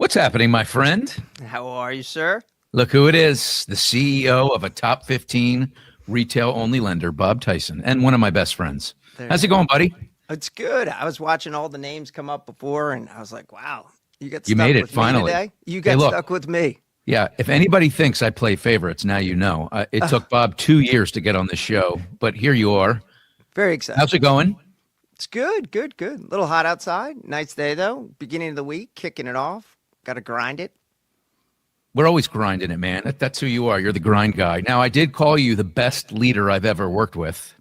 What's happening, my friend? How are you, sir? Look who it is, the CEO of a top 15 retail-only lender, Bob Tyson, and one of my best friends. How's it going, buddy? It's good. I was watching all the names come up before, and I was like, wow, you got You stuck made it, with finally. me today? You Hey, got look. stuck with me. Yeah, if anybody thinks I play favorites, now you know. It took Bob 2 years to get on the show, but here you are. Very excited. How's it going? It's good, good, good. A little hot outside. Nice day, though. Beginning of the week, kicking it off. Got to grind it. We're always grinding it, man. That's who you are. You're the grind guy. Now, I did call you the best leader I've ever worked with.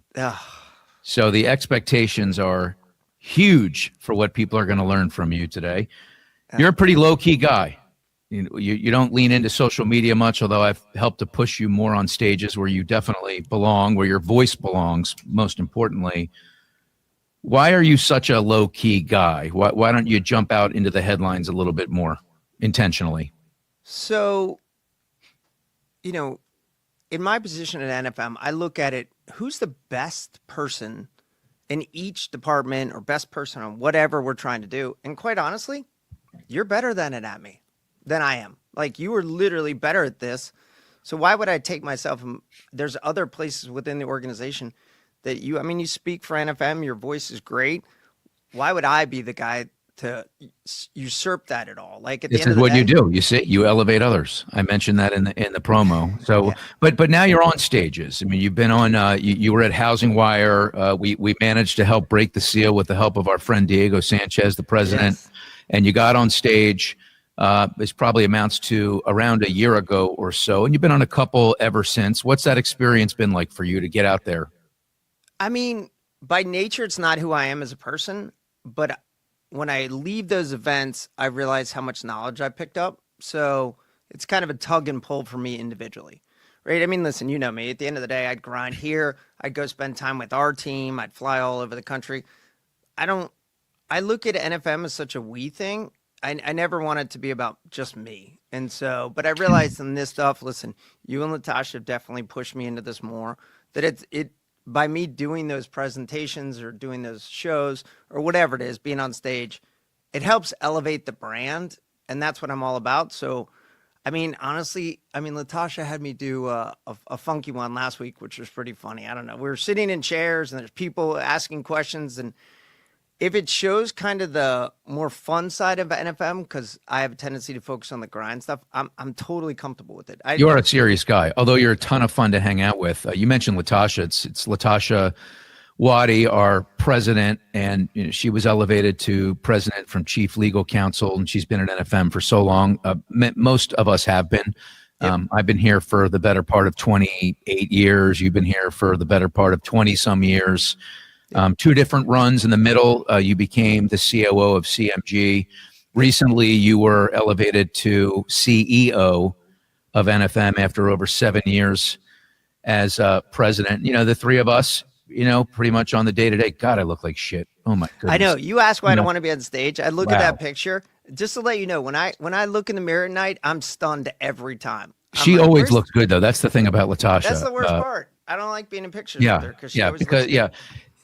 So the expectations are huge for what people are going to learn from you today. You're a pretty low-key guy. You don't lean into social media much, although I've helped to push you more on stages where you definitely belong, where your voice belongs, most importantly. Why are you such a low-key guy? Why don't you jump out into the headlines a little bit more intentionally? So, in my position at NFM, I look at it, who's the best person in each department or best person on whatever we're trying to do? And quite honestly, you're better than I am. Like, you are literally better at this. So why would I take myself? There's other places within the organization that you speak for NFM, your voice is great. Why would I be the guy to usurp that at all? Like, at the This end is of the what day, you do. You say you elevate others. I mentioned that in the promo. So, Yeah. but now you're on stages. I mean, you've been on. You were at Housing Wire. We managed to help break the seal with the help of our friend Diego Sanchez, the president, Yes. and you got on stage. This probably amounts to around a year ago or so, and you've been on a couple ever since. What's that experience been like for you to get out there? I mean, by nature, it's not who I am as a person, but when I leave those events, I realize how much knowledge I picked up. So it's kind of a tug and pull for me individually, right? I mean, listen, you know me. At the end of the day, I'd grind here. I'd go spend time with our team. I'd fly all over the country. I look at NFM as such a we thing. I never want it to be about just me. And so, but I realized in this stuff, listen, you and Latasha have definitely pushed me into this more, that it by me doing those presentations or doing those shows or whatever it is, being on stage, it helps elevate the brand. And that's what I'm all about. So, I mean, honestly, Latasha had me do a funky one last week, which was pretty funny. I don't know. We were sitting in chairs and there's people asking questions. And if it shows kind of the more fun side of NFM, because I have a tendency to focus on the grind stuff, I'm totally comfortable with it. You are a serious guy, although you're a ton of fun to hang out with. You mentioned Latasha. It's Latasha Wadi, our president, and she was elevated to president from chief legal counsel, and she's been at NFM for so long. Most of us have been. Yep. I've been here for the better part of 28 years. You've been here for the better part of 20-some years. Two different runs in the middle. You became the COO of CMG. Recently, you were elevated to CEO of NFM after over 7 years as president. The three of us, pretty much on the day-to-day. God, I look like shit. Oh, my goodness. I know. You ask why I don't want to be on stage. I look at Wow. that picture. Just to let you know, when I look in the mirror at night, I'm stunned every time. I'm She like, always "Where's-" looks good, though. That's the thing about Latasha. That's the worst part. I don't like being in pictures Yeah, with her because she always looks good. yeah.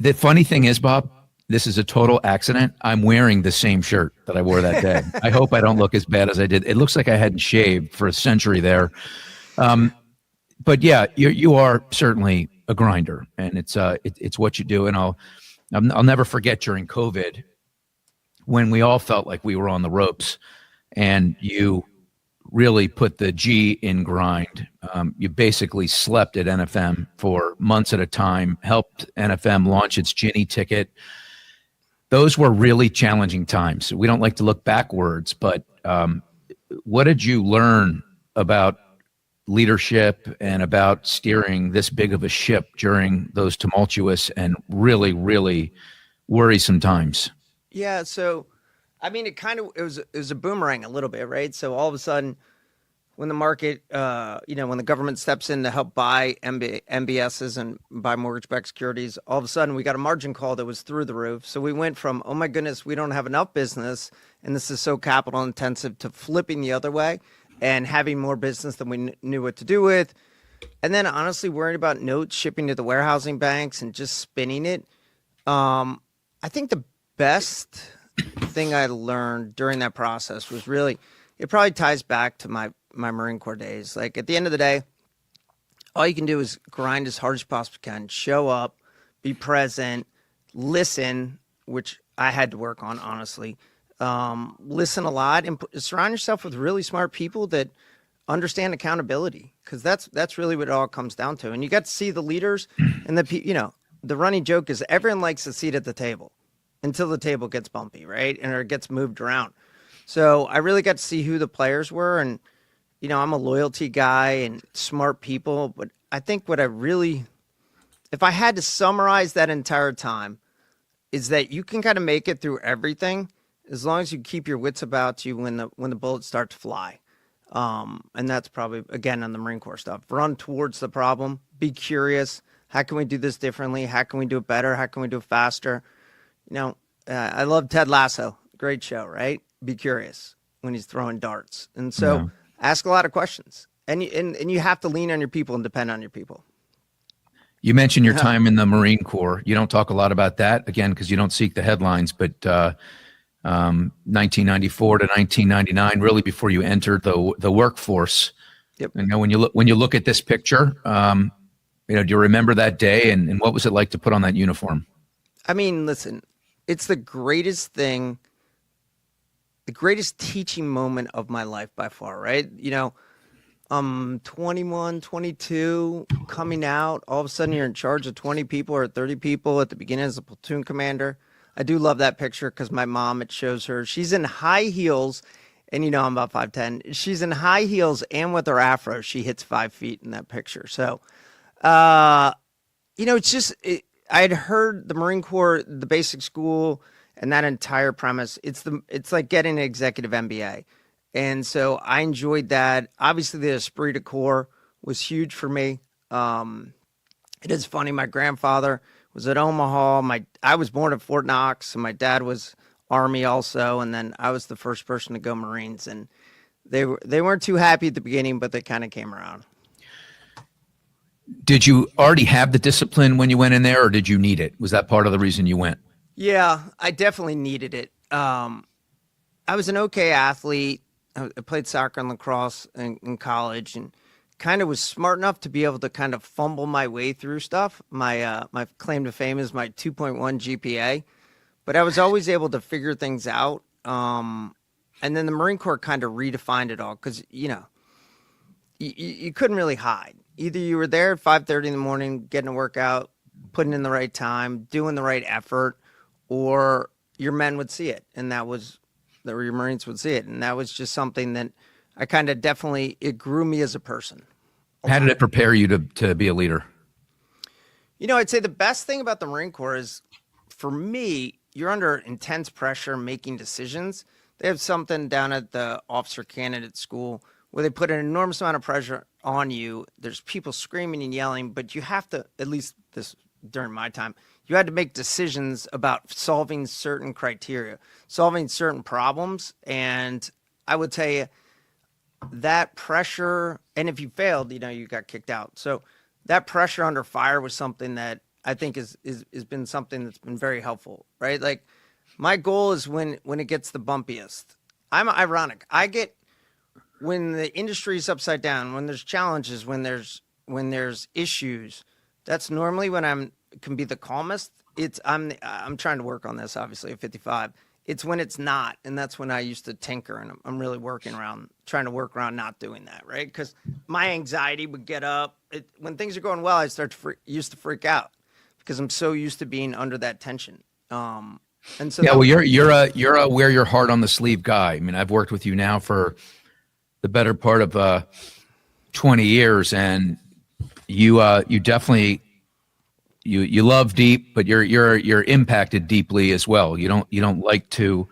The funny thing is, Bob, this is a total accident. I'm wearing the same shirt that I wore that day. I hope I don't look as bad as I did. It looks like I hadn't shaved for a century there. But yeah, you are certainly a grinder, and it's what you do. And I'll never forget during COVID when we all felt like we were on the ropes, and you really put the G in grind. You basically slept at NFM for months at a time, helped NFM launch its Ginny ticket. Those were really challenging times. We don't like to look backwards, but what did you learn about leadership and about steering this big of a ship during those tumultuous and really, really worrisome times? Yeah. So, it was a boomerang a little bit, right? So all of a sudden, when the market, when the government steps in to help buy MBSs and buy mortgage-backed securities, all of a sudden we got a margin call that was through the roof. So we went from, oh my goodness, we don't have enough business, and this is so capital intensive, to flipping the other way and having more business than we knew what to do with. And then honestly worrying about notes shipping to the warehousing banks and just spinning it. I think the best thing I learned during that process was really it probably ties back to my Marine Corps days. Like at the end of the day, all you can do is grind as hard as you possibly can, show up, be present, listen, which I had to work on, honestly. Listen a lot and surround yourself with really smart people that understand accountability, because that's really what it all comes down to. And you got to see the leaders and the running joke is everyone likes a seat at the table until the table gets bumpy, right? And or it gets moved around. So I really got to see who the players were. And, I'm a loyalty guy and smart people. But I think if I had to summarize that entire time, is that you can kind of make it through everything as long as you keep your wits about you when the bullets start to fly. And that's probably, again, on the Marine Corps stuff. Run towards the problem. Be curious. How can we do this differently? How can we do it better? How can we do it faster? I love Ted Lasso. Great show, right? Be curious when he's throwing darts. And so ask a lot of questions. And you have to lean on your people and depend on your people. You mentioned your time in the Marine Corps. You don't talk a lot about that, again, because you don't seek the headlines, but 1994 to 1999, really before you entered the workforce. Yep. And when you look at this picture, do you remember that day and what was it like to put on that uniform? I mean, listen, it's the greatest thing, the greatest teaching moment of my life by far, right? 21, 22, coming out, all of a sudden you're in charge of 20 people or 30 people at the beginning as a platoon commander. I do love that picture because my mom, it shows her, she's in high heels, and I'm about 5'10". She's in high heels and with her afro, she hits 5 feet in that picture. So, it's just, I had heard the Marine Corps, the basic school, and that entire premise. It's like getting an executive MBA. And so I enjoyed that. Obviously, the esprit de corps was huge for me. It is funny. My grandfather was at Omaha. I was born at Fort Knox, and my dad was Army also. And then I was the first person to go Marines. And they weren't too happy at the beginning, but they kind of came around. Did you already have the discipline when you went in there, or did you need it? Was that part of the reason you went? Yeah, I definitely needed it. I was an okay athlete. I played soccer and lacrosse in college, and kind of was smart enough to be able to kind of fumble my way through stuff. My claim to fame is my 2.1 GPA, but I was always able to figure things out. And then the Marine Corps kind of redefined it all because, you couldn't really hide. Either you were there at 5:30 in the morning, getting a workout, putting in the right time, doing the right effort, or your men would see it. And or your Marines would see it. And that was just something that I kind of it grew me as a person. How did it prepare you to be a leader? I'd say the best thing about the Marine Corps is, for me, you're under intense pressure making decisions. They have something down at the officer candidate school where they put an enormous amount of pressure on you. There's people screaming and yelling, but you have to, at least this during my time, you had to make decisions about solving certain criteria, solving certain problems. And I would tell you that pressure, and if you failed, you got kicked out. So that pressure under fire was something that I think has been something that's been very helpful, right? Like my goal is when it gets the bumpiest. I'm ironic. When the industry is upside down, when there's challenges, when there's issues, that's normally when can be the calmest. I'm trying to work on this, obviously, at 55. It's when it's not, and that's when I used to tinker, and I'm really trying to work around not doing that, right? Because my anxiety would get up. When things are going well, I used to freak out because I'm so used to being under that tension. And so yeah, well, you're a wear your heart on the sleeve guy. I mean, I've worked with you now for the better part of 20 years, and you definitely you love deep, but you're impacted deeply as well. You don't like to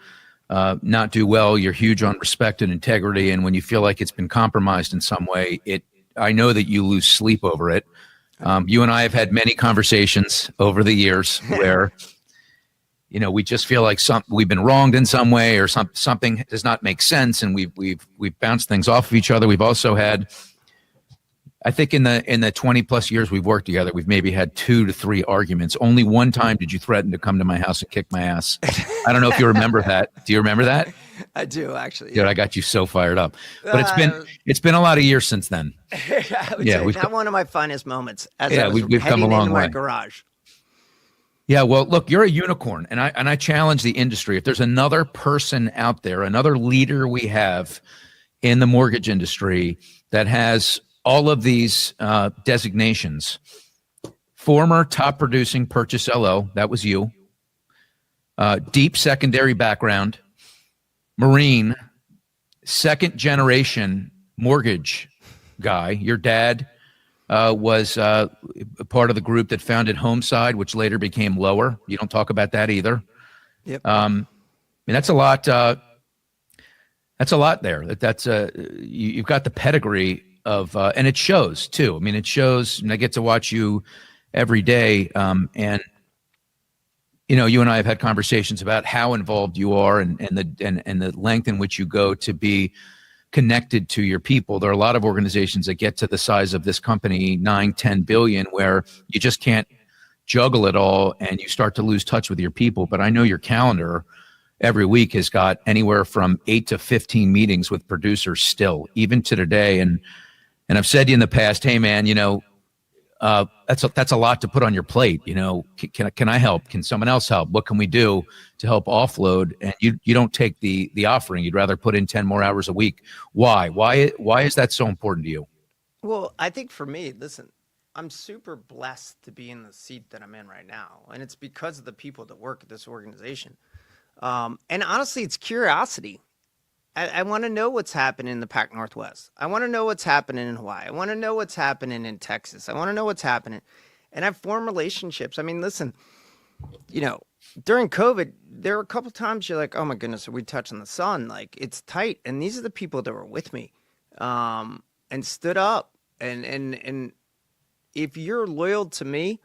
not do well. You're huge on respect and integrity, and when you feel like it's been compromised in some way, I know that you lose sleep over it. You and I have had many conversations over the years where we just feel like we've been wronged in some way, or something does not make sense, and we've bounced things off of each other. We've also had, I think, in the 20 plus years we've worked together, we've maybe had 2 to 3 arguments. Only one time did you threaten to come to my house and kick my ass. I don't know if you remember that. Do you remember that? I do actually. Dude, I got you so fired up. But it's been a lot of years since then. I would say that one of my finest moments as I was we've come heading a long into my way. garage. Yeah, well, look, you're a unicorn, and I challenge the industry. If there's another person out there, another leader we have in the mortgage industry that has all of these designations, former top producing purchase LO, that was you, deep secondary background, Marine, second generation mortgage guy. Your dad was a part of the group that founded Homeside, which later became Lower. You don't talk about that either. Yep. I mean, that's a lot. That's a lot there. You've got the pedigree of, and it shows too. I mean, it shows, and I get to watch you every day. And you and I have had conversations about how involved you are and the length in which you go to be connected to your people. There are a lot of organizations that get to the size of this company, 9-10 billion, where you just can't juggle it all and you start to lose touch with your people. But I know your calendar every week has got anywhere from 8 to 15 meetings with producers still, even to today. And I've said to you in the past, hey man, that's a lot to put on your plate. Can I help? Can someone else help? What can we do to help offload? And you don't take the offering. You'd rather put in 10 more hours a week. Why is that so important to you? Well, I think for me, listen, I'm super blessed to be in the seat that I'm in right now. And it's because of the people that work at this organization. And honestly, it's curiosity. I want to know what's happening in the Pac Northwest. I want to know what's happening in Hawaii. I want to know what's happening in Texas. I want to know what's happening. And I've formed relationships. I mean, listen, during COVID, there were a couple times you're like, oh my goodness, are we touching the sun? Like, it's tight. And these are the people that were with me and stood up. And if you're loyal to me,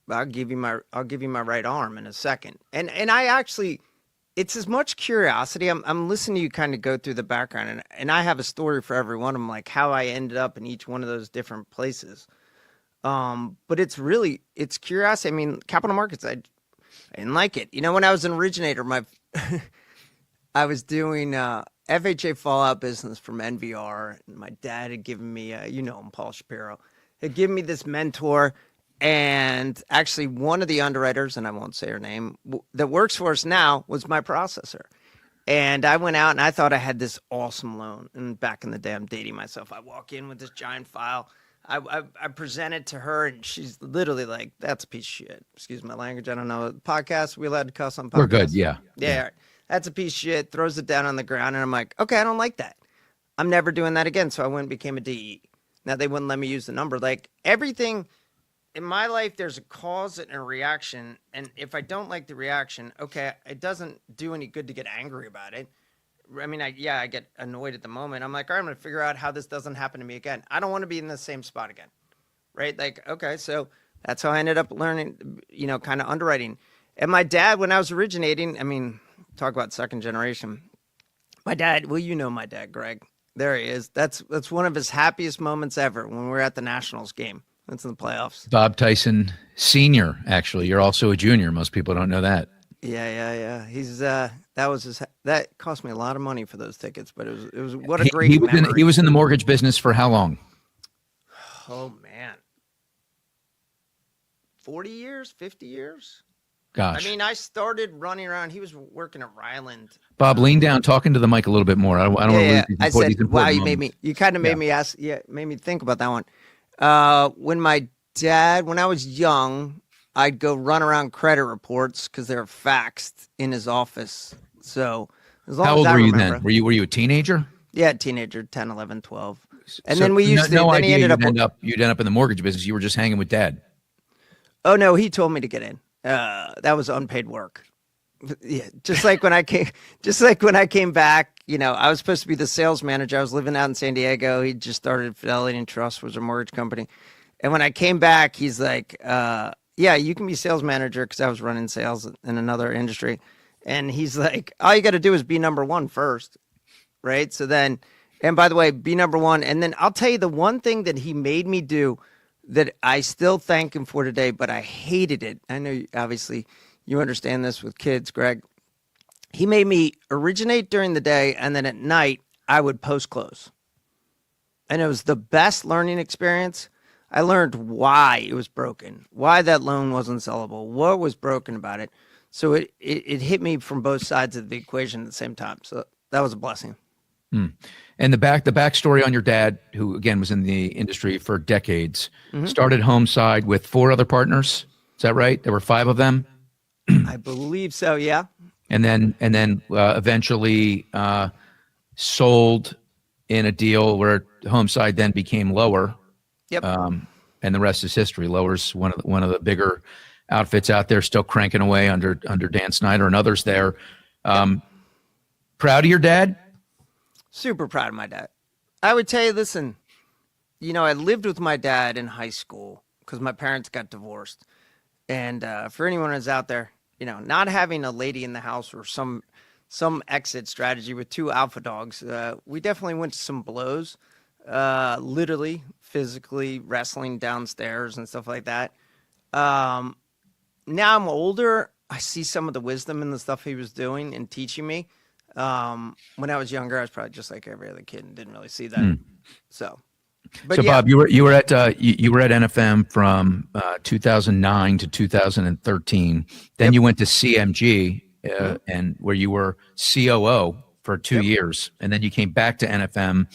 I'll give you my right arm in a second. And I actually, it's as much curiosity. I'm listening to you kind of go through the background, and I have a story for every one of them, like how I ended up in each one of those different places. But it's curiosity. I mean, capital markets, I didn't like it. When I was an originator, I was doing FHA fallout business from NVR, and my dad had given me, him, Paul Shapiro, had given me this mentor. And actually, one of the underwriters, and I won't say her name, that works for us now was my processor. And I went out and I thought I had this awesome loan. And back in the day, I'm dating myself. I walk in with this giant file. I present it to her, and she's literally like, that's a piece of shit. Excuse my language. I don't know. Podcast, we allowed to cuss on podcasts? We're good, yeah. Yeah. That's a piece of shit. Throws it down on the ground. And I'm like, okay, I don't like that. I'm never doing that again. So I went and became a DE. Now, they wouldn't let me use the number. Like, everything in my life, there's a cause and a reaction. And if I don't like the reaction, okay, it doesn't do any good to get angry about it. I mean, I get annoyed at the moment. I'm like, all right, I'm going to figure out how this doesn't happen to me again. I don't want to be in the same spot again. Right? Like, okay, so that's how I ended up learning, kind of underwriting. And my dad, when I was originating, I mean, talk about second generation. My dad, well, my dad, Greg. There he is. That's one of his happiest moments ever when we were at the Nationals game. That's in the playoffs. Bob Tyson Sr., actually. You're also a junior. Most people don't know that. Yeah. He's that cost me a lot of money for those tickets, but it was what a great memory. He was in the mortgage business for how long? Oh man. 40 years, 50 years? Gosh. I mean, I started running around. He was working at Ryland. Bob, lean down, talking to the mic a little bit more. I don't want to lose I said, wow, you made me ask, made me think about that one. When I was young, I'd go run around credit reports because they were faxed in his office. So as long how as old I were you remember, then? Were you a teenager? Yeah, teenager, 10, 11, 12. And so then we used to, no then idea he ended up, you'd end up in the mortgage business. You were just hanging with dad. Oh no, he told me to get in. That was unpaid work. Yeah, just like when I came back, I was supposed to be the sales manager. I was living out in San Diego. He just started Fidelity and Trust, was a mortgage company. And when I came back, he's like, yeah, you can be sales manager, because I was running sales in another industry. And he's like, all you got to do is be number one first, right? So then, and by the way, be number one. And then I'll tell you the one thing that he made me do that I still thank him for today, but I hated it. I know, obviously, you understand this with kids, Greg. He made me originate during the day, and then at night I would post close. And it was the best learning experience. I learned why it was broken, why that loan wasn't sellable, what was broken about it. So it hit me from both sides of the equation at the same time. So that was a blessing. And the backstory on your dad, who again was in the industry for decades, started Homeside with 4 other partners. Is that right? There were 5 of them, I believe so. Yeah. and then eventually sold in a deal where Homeside then became Lower. Yep. And the rest is history. Lower's one of the bigger outfits out there, still cranking away under Dan Snyder and others there. Proud of your dad? Super proud of my dad. I would tell you, listen, I lived with my dad in high school because my parents got divorced. And for anyone who's out there, not having a lady in the house or some exit strategy with 2 alpha dogs, we definitely went to some blows, literally, physically, wrestling downstairs and stuff like that. Now I'm older. I see some of the wisdom in the stuff he was doing and teaching me. When I was younger, I was probably just like every other kid and didn't really see that. So yeah. Bob, you were at NFM from 2009 to 2013. Then you went to CMG, and where you were COO for 2 years, and then you came back to NFM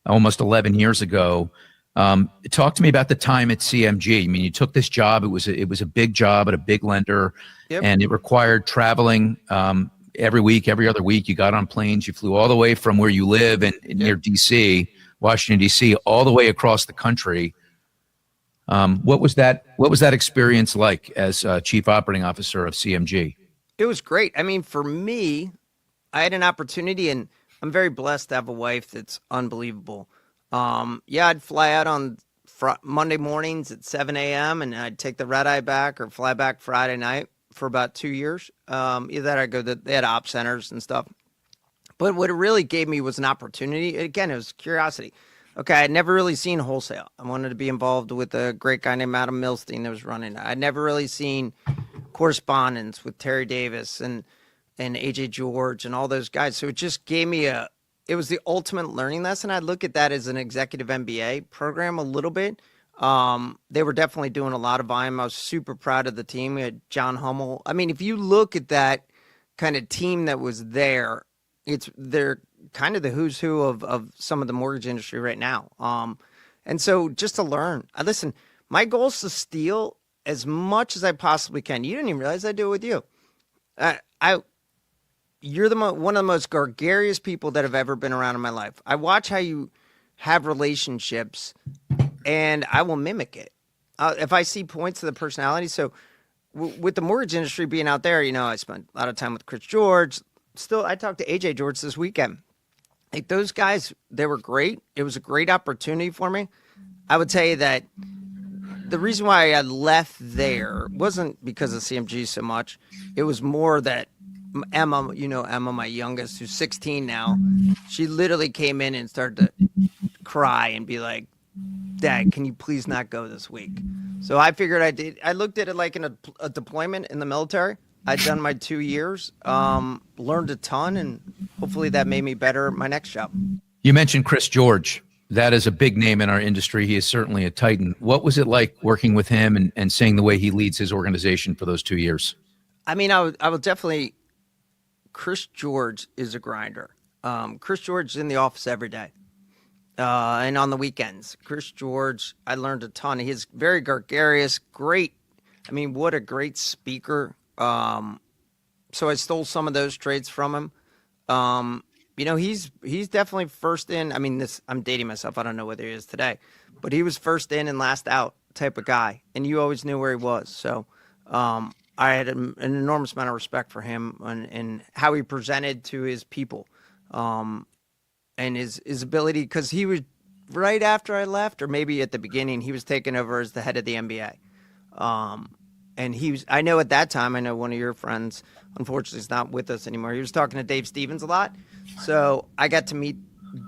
almost 11 years ago. Talk to me about the time at CMG. I mean, you took this job. It was a big job at a big lender, and it required traveling every week, every other week. You got on planes. You flew all the way from where you live in near DC, Washington DC, all the way across the country. What was that experience like as chief operating officer of CMG? It was great. I mean, for me, I had an opportunity, and I'm very blessed to have a wife that's unbelievable. I'd fly out on Monday mornings at 7 a.m. and I'd take the red eye back or fly back Friday night for about 2 years. Either that or I go they had op centers and stuff. But what it really gave me was an opportunity. Again, it was curiosity. Okay, I'd never really seen wholesale. I wanted to be involved with a great guy named Adam Milstein that was running it. I'd never really seen correspondence with Terry Davis and AJ George and all those guys. So it just gave me it was the ultimate learning lesson. I look at that as an executive MBA program a little bit. They were definitely doing a lot of volume. I was super proud of the team. We had John Hummel. I mean, if you look at that kind of team that was there, they're kind of the who's who of some of the mortgage industry right now. And so just to learn, listen, my goal is to steal as much as I possibly can. You didn't even realize I do it with you. You're one of the most gregarious people that have ever been around in my life. I watch how you have relationships, and I will mimic it if I see points of the personality. So with the mortgage industry being out there, I spent a lot of time with Chris George. Still, I talked to AJ George this weekend. Like, those guys, they were great. It was a great opportunity for me. I would tell you that the reason why I left there wasn't because of CMG so much. It was more that Emma, Emma, my youngest, who's 16 now, she literally came in and started to cry and be like, Dad, can you please not go this week? So I figured I looked at it like in a deployment in the military. I'd done my 2 years, learned a ton, and hopefully that made me better at my next job. You mentioned Chris George. That is a big name in our industry. He is certainly a titan. What was it like working with him and seeing the way he leads his organization for those 2 years? I mean, I would definitely. Chris George is a grinder. Chris George is in the office every day. And on the weekends. Chris George, I learned a ton. He's very gregarious, great. I mean, what a great speaker. So I stole some of those traits from him. He's definitely first in. I mean, I'm dating myself. I don't know whether he is today, but he was first in and last out type of guy. And you always knew where he was. So I had an enormous amount of respect for him and how he presented to his people, and his ability, because he was right after I left, or maybe at the beginning, he was taking over as the head of the MBA. And I know at that time, I know one of your friends, unfortunately, is not with us anymore. He was talking to Dave Stevens a lot. So I got to meet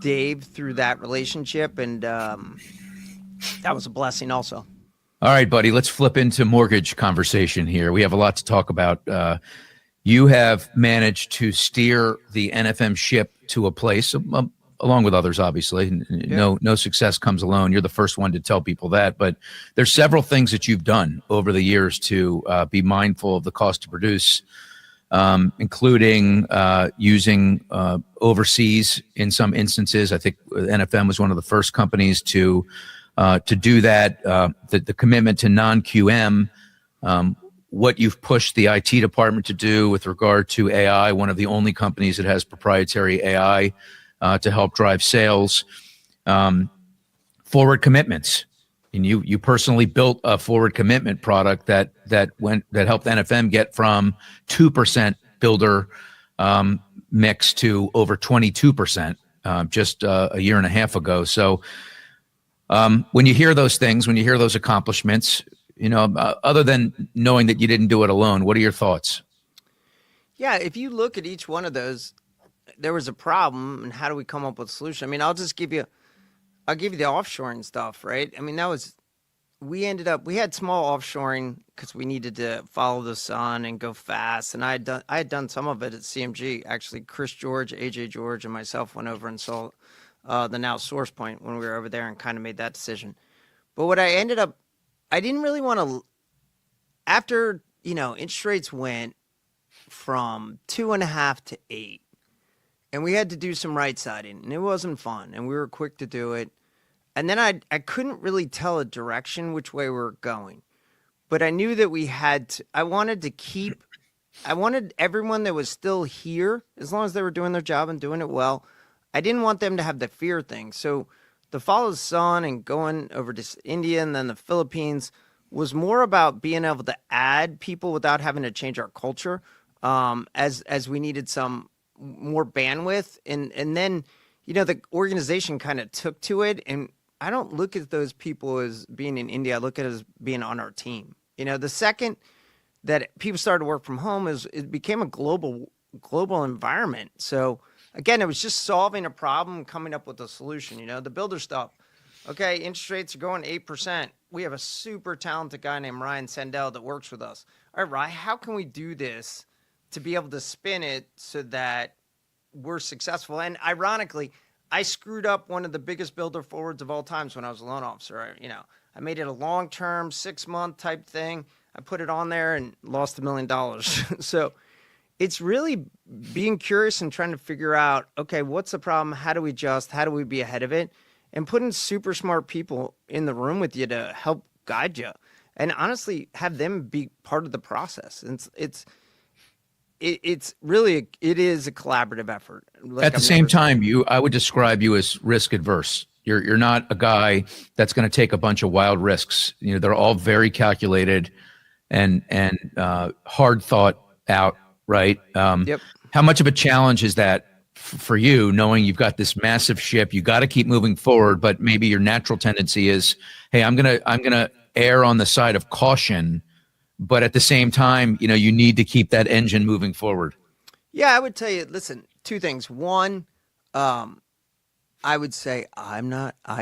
Dave through that relationship, and that was a blessing also. All right, buddy, let's flip into mortgage conversation here. We have a lot to talk about. You have managed to steer the NFM ship to a place, along with others, obviously. No success comes alone. You're the first one to tell people that. But there's several things that you've done over the years to be mindful of the cost to produce, including using overseas in some instances. I think NFM was one of the first companies to do that. The commitment to non-QM, what you've pushed the IT department to do with regard to AI, one of the only companies that has proprietary AI to help drive sales, forward commitments. And you personally built a forward commitment product that helped NFM get from 2% builder mix to over 22% just a year and a half ago. So when you hear those things, when you hear those accomplishments, other than knowing that you didn't do it alone, what are your thoughts? Yeah, if you look at each one of those, there was a problem, and how do we come up with a solution? I mean, I'll give you the offshoring stuff, right? I mean, we had small offshoring because we needed to follow the sun and go fast. And I had done some of it at CMG. Actually, Chris George, AJ George, and myself went over and saw the now Source Point when we were over there and kind of made that decision. But what I didn't really want to, after, interest rates went from 2.5 to 8, and we had to do some right siding, and it wasn't fun, and we were quick to do it. And then I couldn't really tell a direction which way we were going, but I knew that I wanted everyone that was still here, as long as they were doing their job and doing it well, I didn't want them to have the fear thing. So the follow the sun and going over to India and then the Philippines was more about being able to add people without having to change our culture, as we needed some more bandwidth. And then, the organization kind of took to it. And I don't look at those people as being in India. I look at it as being on our team. The second that people started to work from home, it became a global environment. So again, it was just solving a problem, coming up with a solution. The builder stuff. Okay, interest rates are going 8%. We have a super talented guy named Ryan Sandell that works with us. All right, Ryan, how can we do this to be able to spin it so that we're successful? And ironically, I screwed up one of the biggest builder forwards of all times when I was a loan officer. I made it a long-term, 6-month type thing. I put it on there and lost $1 million. So it's really being curious and trying to figure out, okay, what's the problem? How do we adjust? How do we be ahead of it? And putting super smart people in the room with you to help guide you, and honestly have them be part of the process. It's really it is a collaborative effort. At the same time, I would describe you as risk adverse. You're not a guy that's going to take a bunch of wild risks. They're all very calculated and hard thought out. Right. Yep. How much of a challenge is that for you, knowing you've got this massive ship, you got to keep moving forward, but maybe your natural tendency is, hey, I'm gonna err on the side of caution, but at the same time, you need to keep that engine moving forward. Yeah, I would tell you, listen, two things. One, I would say I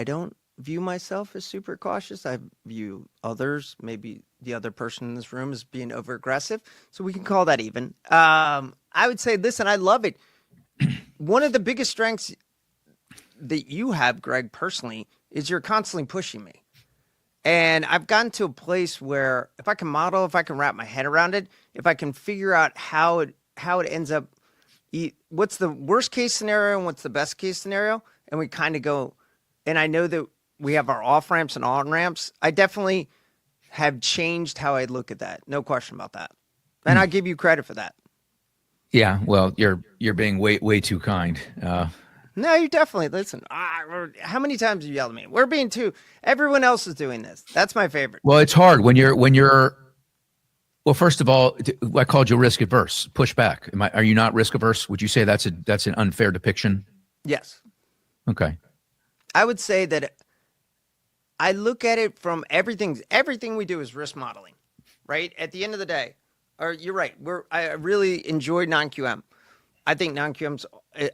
don't view myself as super cautious. I view others, maybe the other person in this room, as being over aggressive. So we can call that even. I would say, listen, I love it. One of the biggest strengths that you have, Greg, personally, is you're constantly pushing me. And I've gotten to a place where if I can wrap my head around it, if I can figure out how it ends up, what's the worst case scenario and what's the best case scenario, and we kind of go, and I know that we have our off ramps and on ramps. I definitely have changed how I look at that. No question about that. And I give you credit for that. Yeah, well, you're being way too kind. No, you definitely listen. How many times have you yelled at me? We're being too. Everyone else is doing this. That's my favorite. Well, it's hard when you're. Well, first of all, I called you risk adverse. Push back. Are you not risk averse? Would you say that's an unfair depiction? Yes. Okay. I would say that I look at it from everything we do is risk modeling, right? At the end of the day, or you're right. I really enjoy non-QM. I think non-QM's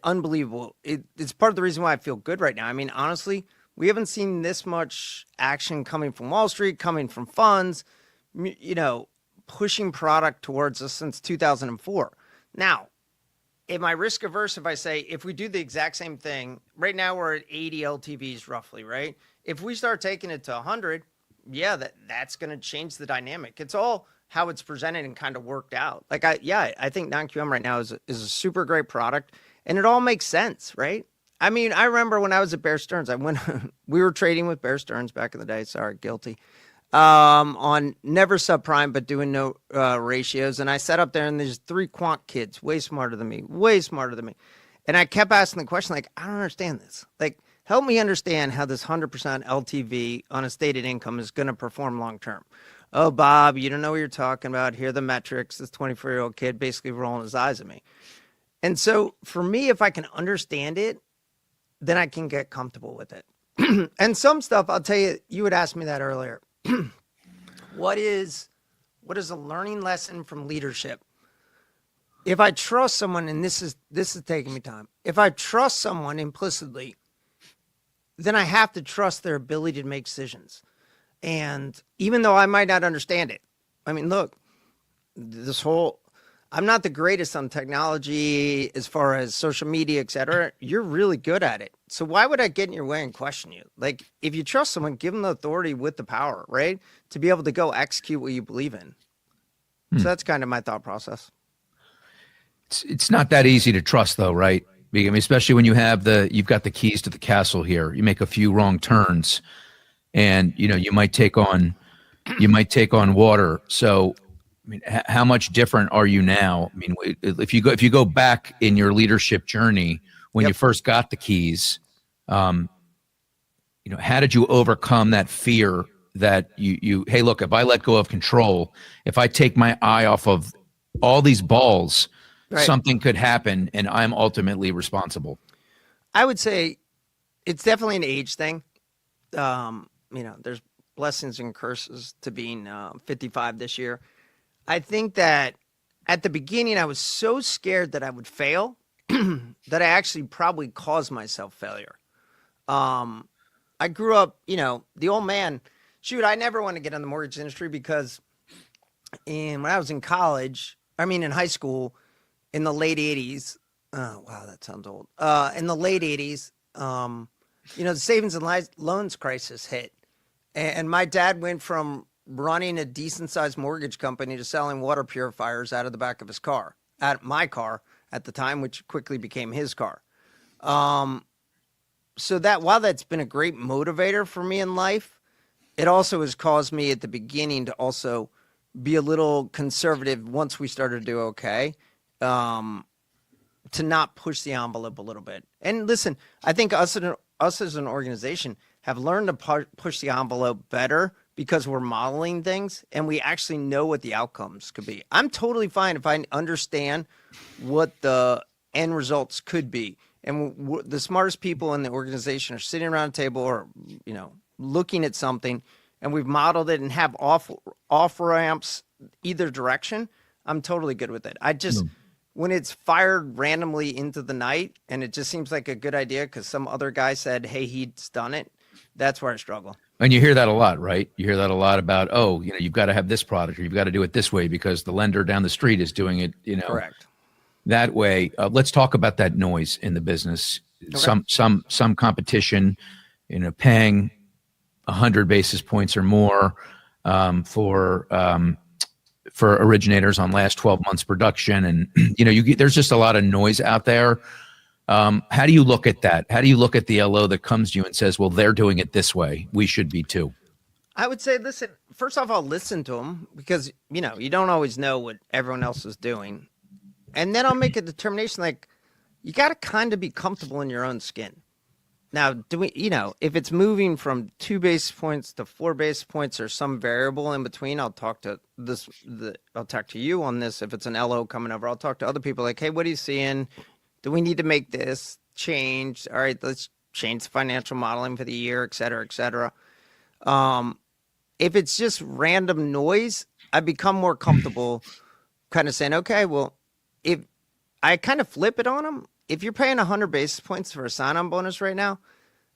unbelievable. It's part of the reason why I feel good right now. I mean, honestly, we haven't seen this much action coming from Wall Street, coming from funds, pushing product towards us since 2004. Now, am I risk averse if I say, if we do the exact same thing, right now we're at 80 LTVs roughly, right? If we start taking it to 100, yeah, that's going to change the dynamic. It's all how it's presented and kind of worked out. Like, I think non-QM right now is a super great product, and it all makes sense, right? I mean, I remember when I was at Bear Stearns, we were trading with Bear Stearns back in the day. Sorry, guilty. On never subprime, but doing no ratios. And I sat up there and there's 3 quant kids, way smarter than me. And I kept asking the question, like, I don't understand this. Like, help me understand how this 100% LTV on a stated income is going to perform long term. Oh, Bob, you don't know what you're talking about. Here are the metrics. This 24-year-old kid basically rolling his eyes at me. And so for me, if I can understand it, then I can get comfortable with it. And some stuff, I'll tell you, you would ask me that earlier. What is a learning lesson from leadership? If I trust someone, and this is taking me time. If I trust someone implicitly, then I have to trust their ability to make decisions. And even though I might not understand it, I mean, look, I'm not the greatest on technology as far as social media, et cetera. You're really good at it. So why would I get in your way and question you? Like, if you trust someone, give them the authority with the power, right? To be able to go execute what you believe in. So that's kind of my thought process. It's not that easy to trust though, right? I mean, especially when you've got the keys to the castle here. You make a few wrong turns and you might take on water. So I mean, how much different are you now? I mean, if you go back in your leadership journey when you first got the keys, how did you overcome that fear that hey, look, if I let go of control, if I take my eye off of all these balls, right, something could happen and I'm ultimately responsible? I would say it's definitely an age thing. There's blessings and curses to being 55 this year. I think that at the beginning, I was so scared that I would fail that I actually probably caused myself failure. I grew up, the old man, I never want to get in the mortgage industry because when I was in high school in the late 80s, oh, wow, that sounds old. In the late 80s, the savings and loans crisis hit. And my dad went from running a decent-sized mortgage company to selling water purifiers out of the back of his car, at my car at the time, which quickly became his car. So that while that's been a great motivator for me in life, it also has caused me at the beginning to also be a little conservative once we started to do okay, to not push the envelope a little bit. And listen, I think us as an organization have learned to push the envelope better because we're modeling things and we actually know what the outcomes could be. I'm totally fine if I understand what the end results could be. And the smartest people in the organization are sitting around a table or, looking at something, and we've modeled it and have off ramps either direction. I'm totally good with it. When it's fired randomly into the night and it just seems like a good idea because some other guy said, hey, he's done it, that's where I struggle. And you hear that a lot, right? You hear that a lot about, you've got to have this product or you've got to do it this way because the lender down the street is doing it, Correct. That way. Let's talk about that noise in the business. Okay. Some competition, paying 100 basis points or more for originators on last 12 months production. And, there's just a lot of noise out there. How do you look at that? How do you look at the LO that comes to you and says, well, they're doing it this way, we should be too? I would say, listen, first off, I'll listen to them because, you don't always know what everyone else is doing. And then I'll make a determination, like, you got to kind of be comfortable in your own skin. Now, if it's moving from 2 basis points to 4 basis points or some variable in between, I'll talk to you on this. If it's an LO coming over, I'll talk to other people like, hey, what are you seeing? Do we need to make this change? All right, let's change the financial modeling for the year, et cetera, et cetera. If it's just random noise, I become more comfortable kind of saying, okay, well, if I kind of flip it on them, if you're paying 100 basis points for a sign-on bonus right now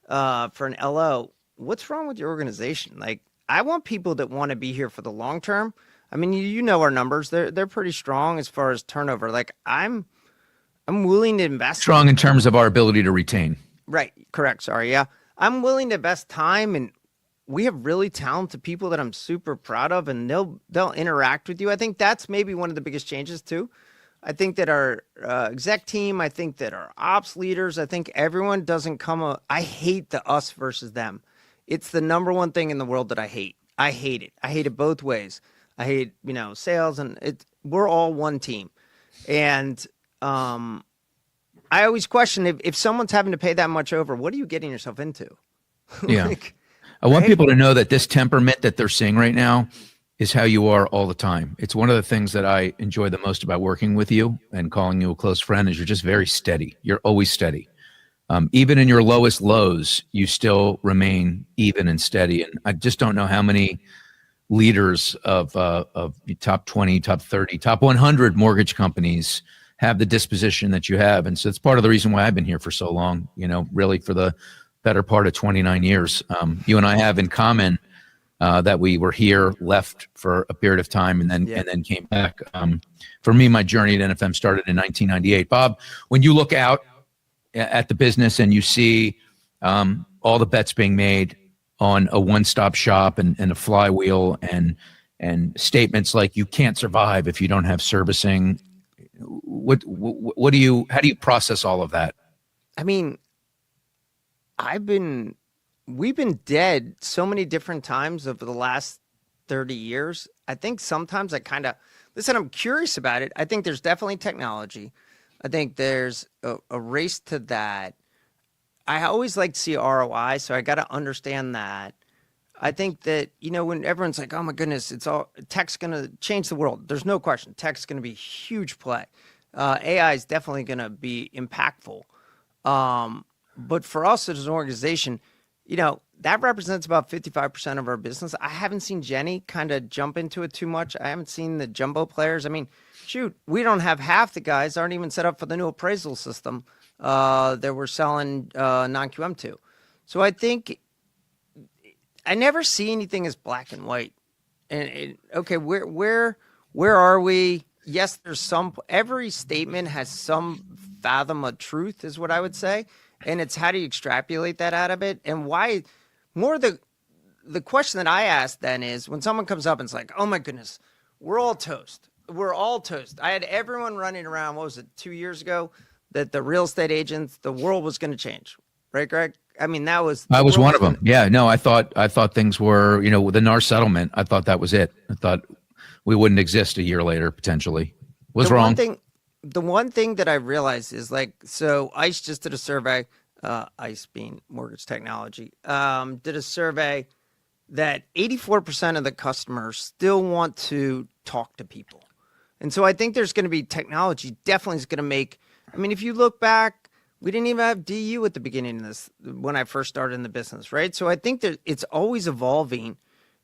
for an LO, what's wrong with your organization? Like, I want people that want to be here for the long term. I mean, you know our numbers. They're pretty strong as far as turnover. Like I'm willing to invest Strong in terms of our ability to retain. right, correct. Sorry, yeah. I'm willing to invest time, and we have really talented people that I'm super proud of, and they'll interact with you. I think that's maybe one of the biggest changes too. I think that our exec team, I think that our ops leaders, I think everyone doesn't I hate the us versus them. It's the number one thing in the world that I hate. I hate it. I hate it both ways. I hate, sales, and we're all one team. And I always question if someone's having to pay that much over, what are you getting yourself into? Yeah. Like, I want right? people to know that this temperament that they're seeing right now is how you are all the time. It's one of the things that I enjoy the most about working with you and calling you a close friend is you're just very steady. You're always steady. Even in your lowest lows, you still remain even and steady. And I just don't know how many leaders of top 20, top 30, top 100 mortgage companies have the disposition that you have. And so it's part of the reason why I've been here for so long, really for the better part of 29 years. You and I have in common that we were here, left for a period of time, and then came back. For me, my journey at NFM started in 1998. Bob, when you look out at the business and you see all the bets being made on a one-stop shop and a flywheel and statements like you can't survive if you don't have servicing, how do you process all of that? I mean, we've been dead so many different times over the last 30 years. I think sometimes listen, I'm curious about it. I think there's definitely technology. I think there's a race to that. I always like to see ROI, so I got to understand that. I think that, when everyone's like, oh my goodness, tech's going to change the world. There's no question. Tech's going to be a huge play. AI is definitely going to be impactful. But for us as an organization, that represents about 55% of our business. I haven't seen Jenny kind of jump into it too much. I haven't seen the jumbo players. I mean, shoot, we don't have half the guys aren't even set up for the new appraisal system that we're selling non-QM to. So I think I never see anything as black and white. And okay, where are we? Yes, there's every statement has some fathom of truth is what I would say. And it's how do you extrapolate that out of it? And why more the question that I ask then is when someone comes up and it's like, oh my goodness, we're all toast. We're all toast. I had everyone running around, what was it, 2 years ago, that the real estate agents, the world was going to change. Right, Greg? I mean, I was one of them. Yeah, no, I thought things were, with the NAR settlement, I thought that was it. I thought we wouldn't exist a year later, potentially. Was wrong. The one thing that I realized is so ICE just did a survey, ICE being mortgage technology, did a survey that 84% of the customers still want to talk to people. And so I think there's going to be technology definitely is going to make, if you look back, we didn't even have DU at the beginning of this when I first started in the business, right? So I think that it's always evolving.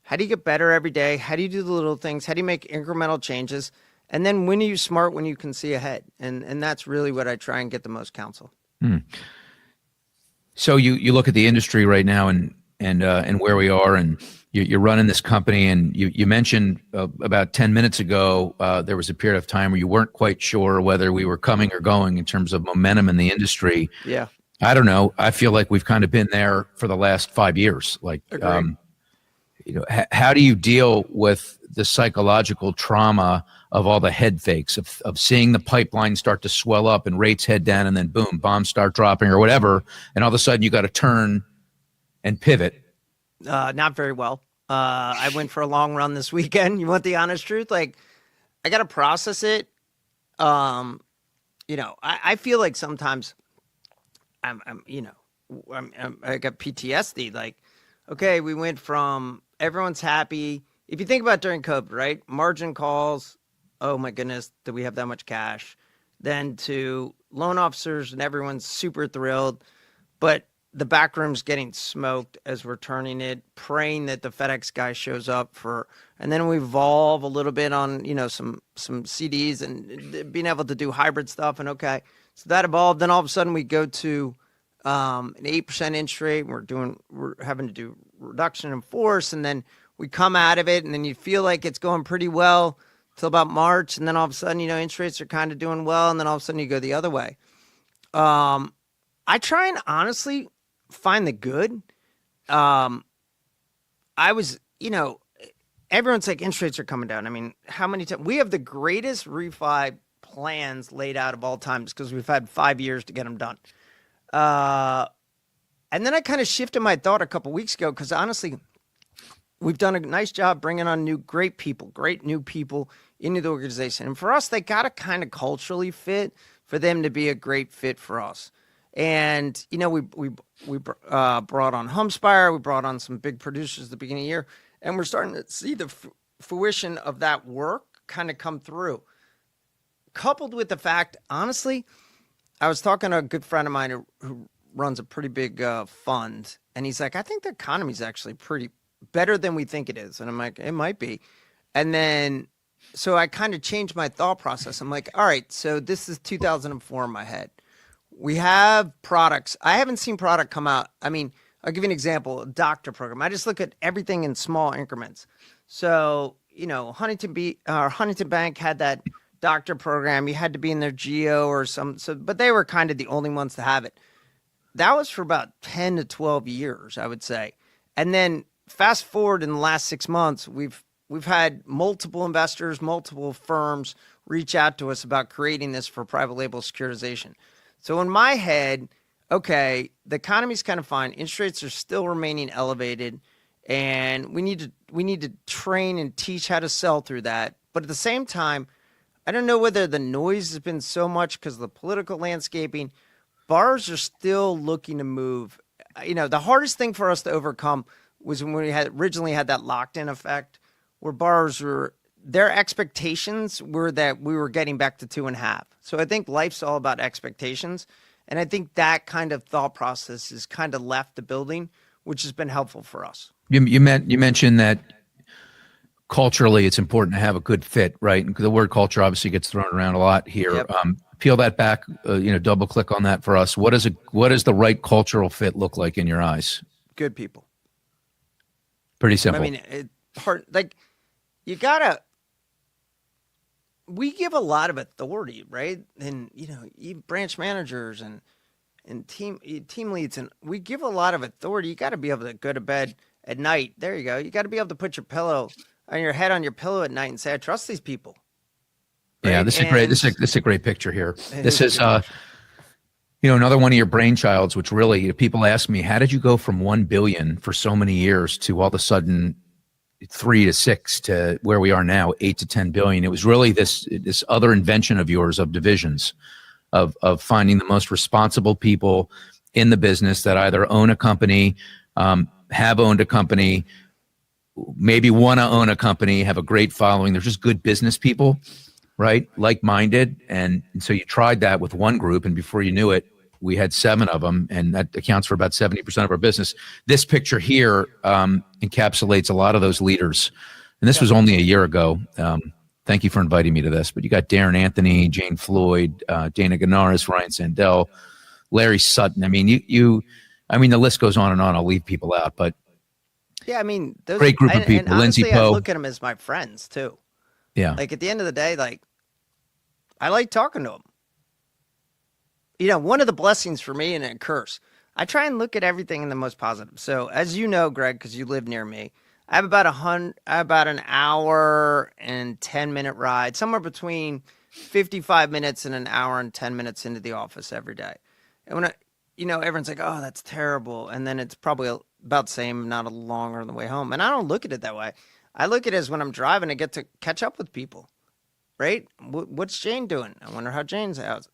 How do you get better every day? How do you do the little things? How do you make incremental changes? And then when are you smart when you can see ahead? And that's really what I try and get the most counsel. So you look at the industry right now and where we are, and you're running this company, and you mentioned about 10 minutes ago there was a period of time where you weren't quite sure whether we were coming or going in terms of momentum in the industry. Yeah. I don't know. I feel like we've kind of been there for the last 5 years. How do you deal with the psychological trauma of all the head fakes of seeing the pipeline start to swell up and rates head down and then boom, bombs start dropping or whatever, and all of a sudden you got to turn and pivot? Not very well. I went for a long run this weekend. You want the honest truth? I got to process it. I feel like sometimes I got PTSD. Okay, we went from everyone's happy. If you think about during COVID, right? Margin calls. Oh my goodness, do we have that much cash? Then to loan officers and everyone's super thrilled, but the back room's getting smoked as we're turning it, praying that the FedEx guy shows up and then we evolve a little bit on, some CDs and being able to do hybrid stuff. And okay, so that evolved. Then all of a sudden we go to an 8% interest rate. We're having to do reduction in force, and then we come out of it, and then you feel like it's going pretty well till about March, and then all of a sudden, interest rates are kind of doing well, and then all of a sudden you go the other way. I try and honestly find the good. I was, everyone's like, interest rates are coming down. I mean, how many times? We have the greatest refi plans laid out of all times because we've had 5 years to get them done. And then I kind of shifted my thought a couple weeks ago because honestly, we've done a nice job bringing on great new people into the organization. And for us, they got to kind of culturally fit for them to be a great fit for us. And, we brought on Homespire. We brought on some big producers at the beginning of the year. And we're starting to see the fruition of that work kind of come through. Coupled with the fact, honestly, I was talking to a good friend of mine who runs a pretty big fund. And he's like, I think the economy is actually pretty better than we think it is. And I'm like, it might be. And then, so I kind of changed my thought process. I'm like, all right, so this is 2004 in my head. We have products. I haven't seen product come out. I mean, I'll give you an example, a doctor program. I just look at everything in small increments. So, Huntington Bank had that doctor program. You had to be in their geo or but they were kind of the only ones to have it. That was for about 10 to 12 years, I would say. And then fast forward in the last 6 months, we've had multiple investors, multiple firms reach out to us about creating this for private label securitization. So in my head, okay, the economy's kind of fine. Interest rates are still remaining elevated, and we need to train and teach how to sell through that. But at the same time, I don't know whether the noise has been so much because of the political landscaping. Borrowers are still looking to move. The hardest thing for us to overcome was when we originally had that locked-in effect, where borrowers their expectations were that we were getting back to 2.5. So I think life's all about expectations. And I think that kind of thought process has kind of left the building, which has been helpful for us. You mentioned that culturally it's important to have a good fit, right? And the word culture obviously gets thrown around a lot here. Yep. Peel that back, double click on that for us. What does the right cultural fit look like in your eyes? Good people. Pretty simple. I mean, we give a lot of authority, right? And, branch managers and team leads, and we give a lot of authority. You got to be able to go to bed at night. There you go. You got to be able to put your head on your pillow at night and say, I trust these people. Right? Yeah, this is great. This is a great picture here. This is, another one of your brainchilds, which really people ask me, how did you go from 1 billion for so many years to all of a sudden 3 to 6 to where we are now, 8 to 10 billion? It was really this other invention of yours of divisions, of finding the most responsible people in the business that either own a company, have owned a company, maybe want to own a company, have a great following. They're just good business people, right? Like-minded. And so you tried that with one group, and before you knew it, we had 7 of them, and that accounts for about 70% of our business. This picture here encapsulates a lot of those leaders. And this was only a year ago. Thank you for inviting me to this. But you got Darren Anthony, Jane Floyd, Dana Ganaris, Ryan Sandell, Larry Sutton. I mean, the list goes on and on. I'll leave people out, but yeah, I mean, those great group of people. And Lindsay honestly, Poe. I look at them as my friends too. Yeah. Like at the end of the day, I like talking to them. One of the blessings for me and a curse, I try and look at everything in the most positive. So as you know, Greg, because you live near me, I have about an hour and 10-minute ride, somewhere between 55 minutes and an hour and 10 minutes into the office every day. And when everyone's like, oh, that's terrible. And then it's probably about the same, not a longer on the way home. And I don't look at it that way. I look at it as when I'm driving, I get to catch up with people, right? What's Jane doing? I wonder how Jane's out.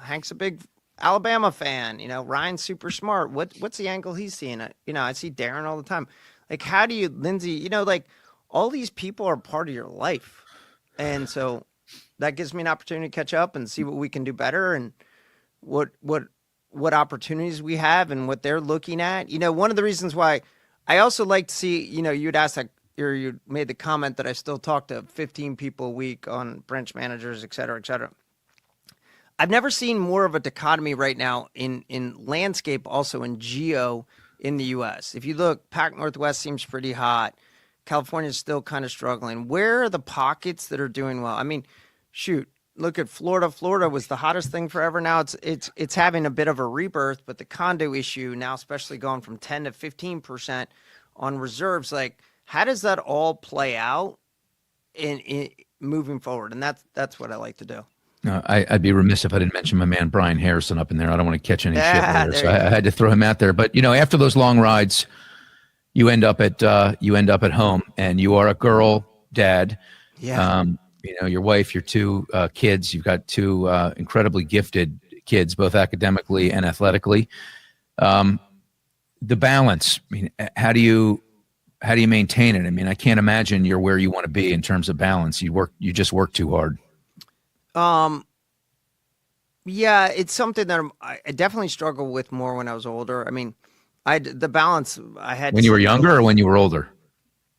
Hank's a big Alabama fan. Ryan's super smart. What's the angle he's seeing? I see Darren all the time. Like, how do you, Lindsay, all these people are part of your life. And so that gives me an opportunity to catch up and see what we can do better and what opportunities we have and what they're looking at. One of the reasons why I also like to see, you'd asked that, or you made the comment that I still talk to 15 people a week on branch managers, et cetera, et cetera. I've never seen more of a dichotomy right now in landscape, also in geo in the U.S. If you look, Pac Northwest seems pretty hot. California's still kind of struggling. Where are the pockets that are doing well? I mean, shoot, look at Florida. Florida was the hottest thing forever. Now it's having a bit of a rebirth, but the condo issue now, especially going from 10 to 15% on reserves, like how does that all play out in moving forward? And that's what I like to do. I'd be remiss if I didn't mention my man Brian Harrison up in there. I don't want to catch any shit Ah, later, there so you I go. had to throw him out there. But after those long rides, you end up at home, and you are a girl dad. Yeah. Your wife, your two kids. You've got two incredibly gifted kids, both academically and athletically. The balance. I mean, how do you maintain it? I mean, I can't imagine you're where you want to be in terms of balance. You just work too hard. Yeah, it's something that I definitely struggled with more when I was older. I mean, the balance I had When to you were set younger, goals. or when you were older?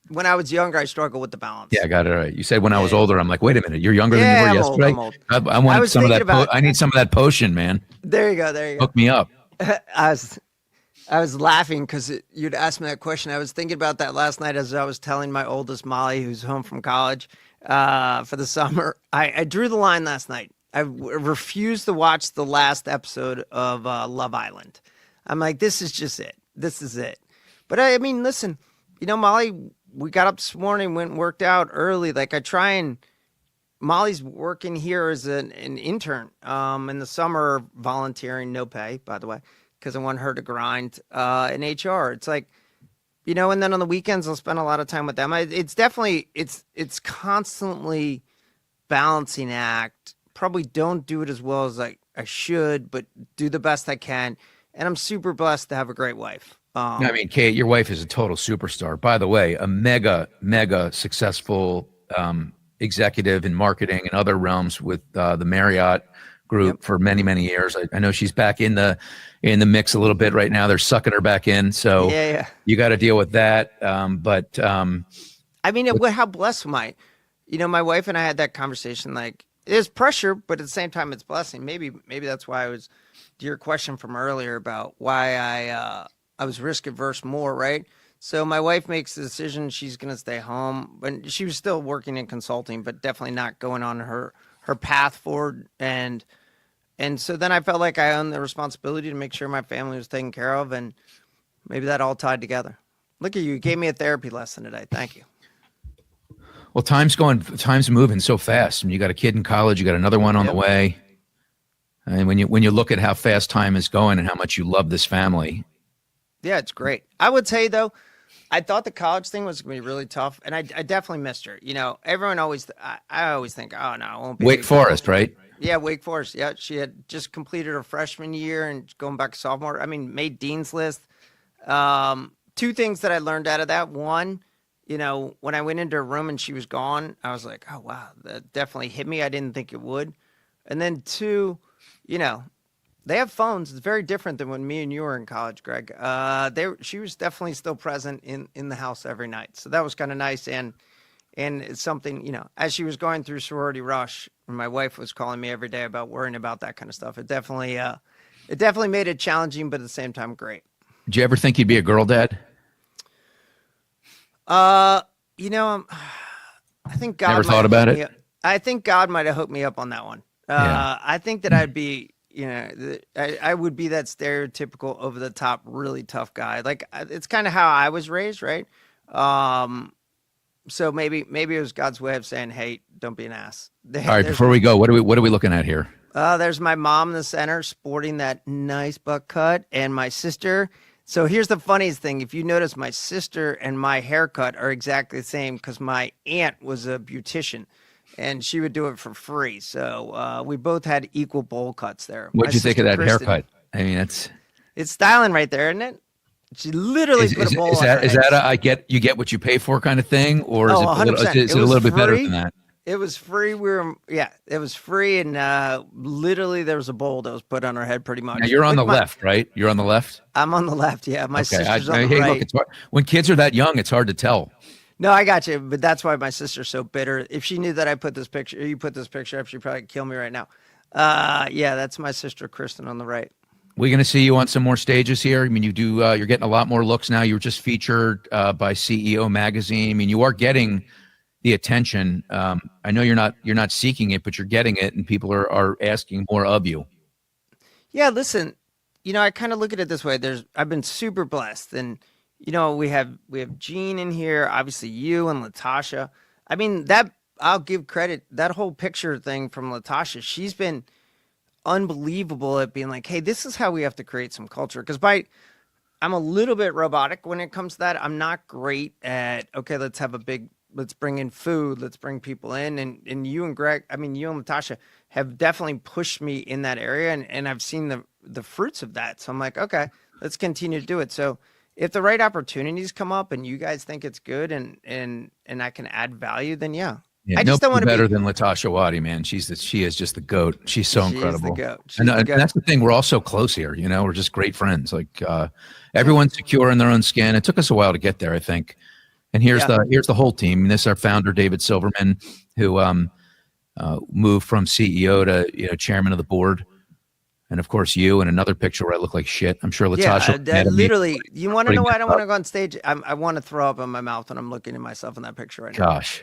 When I was younger, I struggled with the balance. Yeah, I got it right. You said when I was Yeah. older. I'm like, wait a minute, you're younger than you Yeah, were I'm old, yesterday. I'm old. I I want was some of thinking that. about- I need some of that potion, man. There you go. There you go. Hook me up. I was laughing because you'd asked me that question. I was thinking about that last night as I was telling my oldest Molly, who's home from college for the summer. I drew the line last night. I refused to watch the last episode of Love Island. I'm like, this is just it. This is it. But I mean, listen, Molly, we got up this morning, went and worked out early. Like I try and Molly's working here as an intern in the summer, volunteering, no pay, by the way, because I want her to grind in HR. It's like, and then on the weekends, I'll spend a lot of time with them. It's definitely, it's constantly balancing act. Probably don't do it as well as I should, but do the best I can. And I'm super blessed to have a great wife. I mean, Kate, your wife is a total superstar. By the way, a mega, mega successful executive in marketing and other realms with the Marriott Group for many, many years. I know she's back in the mix a little bit right now. They're sucking her back in, so Yeah. you got to deal with that. I mean, how blessed am I? My wife and I had that conversation. Like, there's pressure, but at the same time, it's blessing. Maybe that's why I was to your question from earlier about why I was risk averse more, right? So my wife makes the decision she's going to stay home, but she was still working in consulting, but definitely not going on her path forward. And so then I felt like I owned the responsibility to make sure my family was taken care of, and maybe that all tied together. Look at you gave me a therapy lesson today. Thank you. Well, time's moving so fast. I mean, you got a kid in college, you got another one on the way. And when you look at how fast time is going and how much you love this family. Yeah, it's great. I would say though, I thought the college thing was going to be really tough, and I definitely missed her. Everyone always, I always think, oh no, it won't be. Wake Forest, right? Yeah, Wake Forest. Yeah, she had just completed her freshman year and going back to sophomore. I mean, made dean's list. Two things that I learned out of that. One, when I went into her room and she was gone, I was like, oh wow, that definitely hit me. I didn't think it would. And then two, they have phones. It's very different than when me and you were in college, Greg. She was definitely still present in the house every night. So that was kind of nice. And it's something, as she was going through sorority rush, my wife was calling me every day about worrying about that kind of stuff. It definitely made it challenging, but at the same time, great. Did you ever think you'd be a girl dad? I think God Never might thought have about hooked it? me up. I think God might have hooked me up on that one. Yeah. I think that I'd be, I would be that stereotypical over the top, really tough guy. Like it's kind of how I was raised, right? So maybe it was God's way of saying, "Hey, don't be an ass." All right, before we go, what are we looking at here? There's my mom in the center, sporting that nice butt cut, and my sister. So here's the funniest thing: if you notice, my sister and my haircut are exactly the same because my aunt was a beautician, and she would do it for free. So we both had equal bowl cuts there. What'd you think of that Kristen, haircut? I mean, it's styling right there, isn't it? She literally put a bowl on her is head. that you get what you pay for kind of thing, or is Oh, it 100%. is it a was little bit better free. than that? It was free. It was free, and literally there was a bowl that was put on her head, pretty much. Now you're on the left, right? You're on the left. I'm on the left. Yeah, my sister's on the hey, right. look, it's hard. When kids are that young, it's hard to tell. No, I got you, but that's why my sister's so bitter. If she knew that you put this picture up, she'd probably kill me right now. Yeah, that's my sister Kristen on the right. We're going to see you on some more stages here. I mean, you're getting a lot more looks now. You were just featured by CEO Magazine. I mean, you are getting the attention. I know you're not seeking it, but you're getting it, and people are asking more of you. Yeah, listen, I kind of look at it this way. I've been super blessed, and we have Gene in here, obviously you and Latasha. I mean, that I'll give credit. That whole picture thing from Latasha, she's been unbelievable at being like, hey, this is how we have to create some culture. Because I'm a little bit robotic when it comes to that. I'm not great at, okay, let's bring in food, let's bring people in. And you and Greg, I mean, you and Latasha have definitely pushed me in that area, and I've seen the fruits of that. So I'm like, okay, let's continue to do it. So if the right opportunities come up and you guys think it's good and I can add value, then yeah. Yeah, I just don't want to better be than Latasha Wadi, man. She is just the GOAT. She's so incredible. Is the GOAT. And that's the thing. We're all so close here. We're just great friends. Like everyone's secure in their own skin. It took us a while to get there, I think. And here's the whole team. This is our founder, David Silverman, who moved from CEO to chairman of the board. And of course, you, and another picture where I look like shit. I'm sure Latasha. Yeah, literally. You want to know why I don't want to go on stage? I want to throw up in my mouth when I'm looking at myself in that picture right now. Gosh.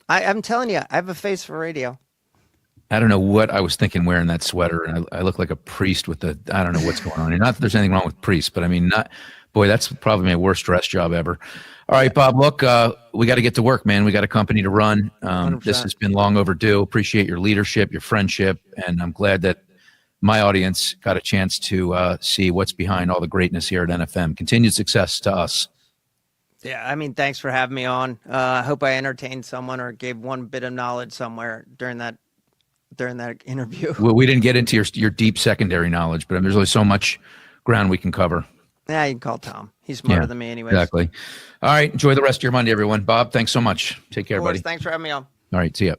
I'm telling you, I have a face for radio. I don't know what I was thinking wearing that sweater. And I look like a priest with I don't know what's going on here. Not that there's anything wrong with priests, but I mean, boy, that's probably my worst dress job ever. All right, Bob, look, we got to get to work, man. We got a company to run. This has been long overdue. Appreciate your leadership, your friendship. And I'm glad that my audience got a chance to see what's behind all the greatness here at NFM. Continued success to us. Yeah, I mean, thanks for having me on. I hope I entertained someone or gave one bit of knowledge somewhere during that interview. Well, we didn't get into your deep secondary knowledge, but there's only so much ground we can cover. Yeah, you can call Tom. He's smarter than me anyway. Exactly. All right, enjoy the rest of your Monday, everyone. Bob, thanks so much. Take care, buddy. Thanks for having me on. All right, see ya.